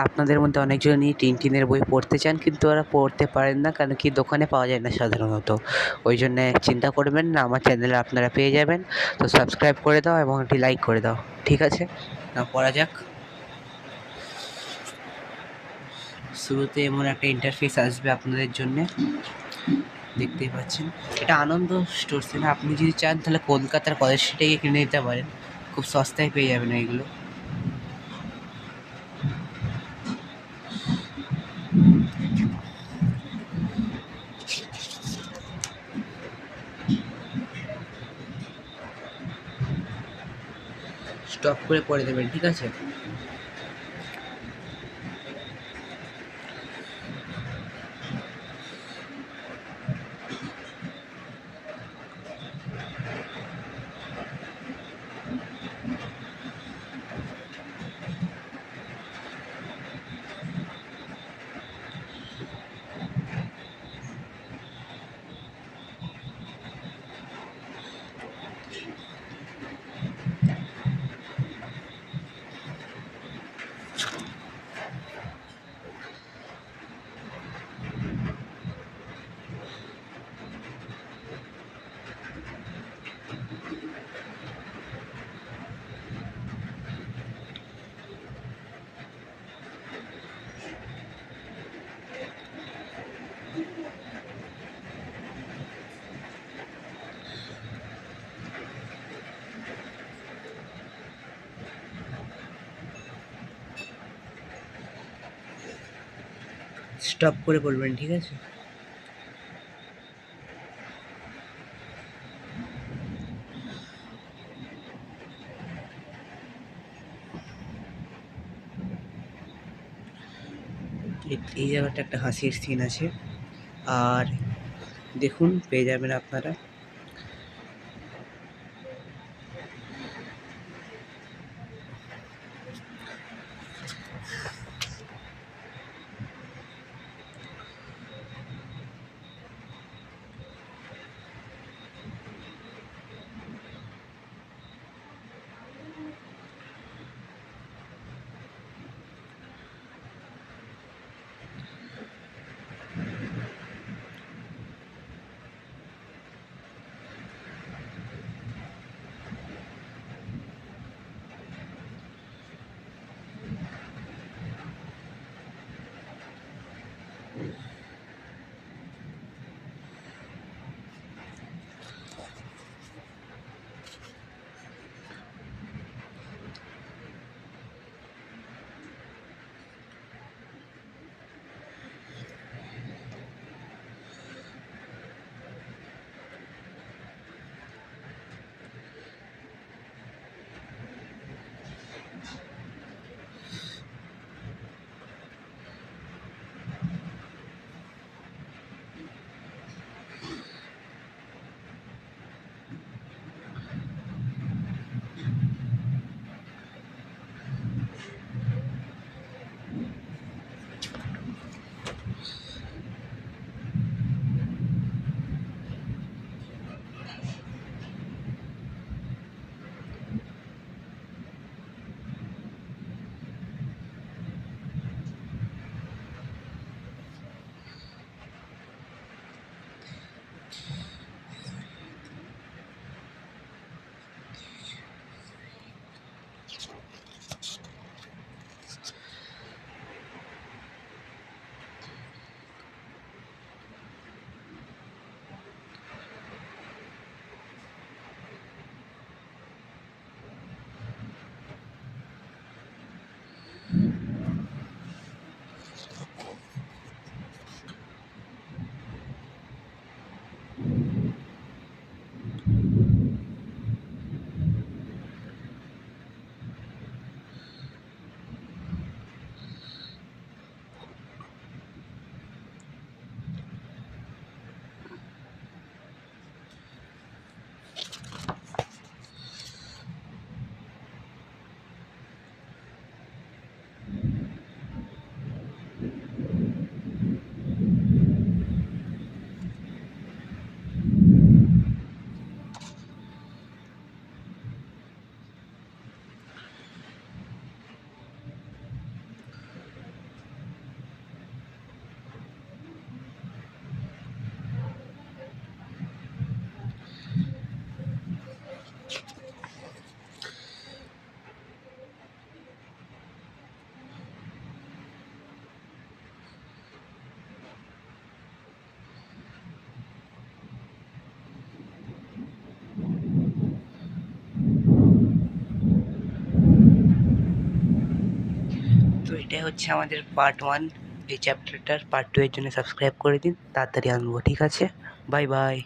আপনাদের মধ্যে অনেকজনই টিনটিনের বই পড়তে চান, কিন্তু ওরা পড়তে পারেন না, কারণ কি দোকানে পাওয়া যায় না সাধারণত। ওই জন্যে চিন্তা করবেন না, আমার চ্যানেলে আপনারা পেয়ে যাবেন। তো সাবস্ক্রাইব করে দাও এবং একটি লাইক করে দাও, ঠিক আছে? না, পড়া যাক। শুরুতে এমন একটা ইন্টারফেস আসবে আপনাদের জন্যে, দেখতেই পাচ্ছেন। এটা আনন্দ স্টোরস না, আপনি যদি চান তাহলে কলকাতার কলেজ স্ট্রিটে গিয়ে কিনে নিতে পারেন, খুব সস্তায় পেয়ে যাবেন এইগুলো। স্টপ করে পড়ে দেবেন, ঠিক আছে? স্টপ করে পড়বেন, ঠিক আছে? এই জায়গাটা একটা হাসির সিন আছে, আর দেখুন পেয়ে যাবেন আপনারা। এটাই হচ্ছে আমাদের পার্ট 1। এই চ্যাপ্টারটার পার্ট 2 এর জন্য সাবস্ক্রাইব করে দিন, তাড়াতাড়ি আনবো, ঠিক আছে? Bye bye.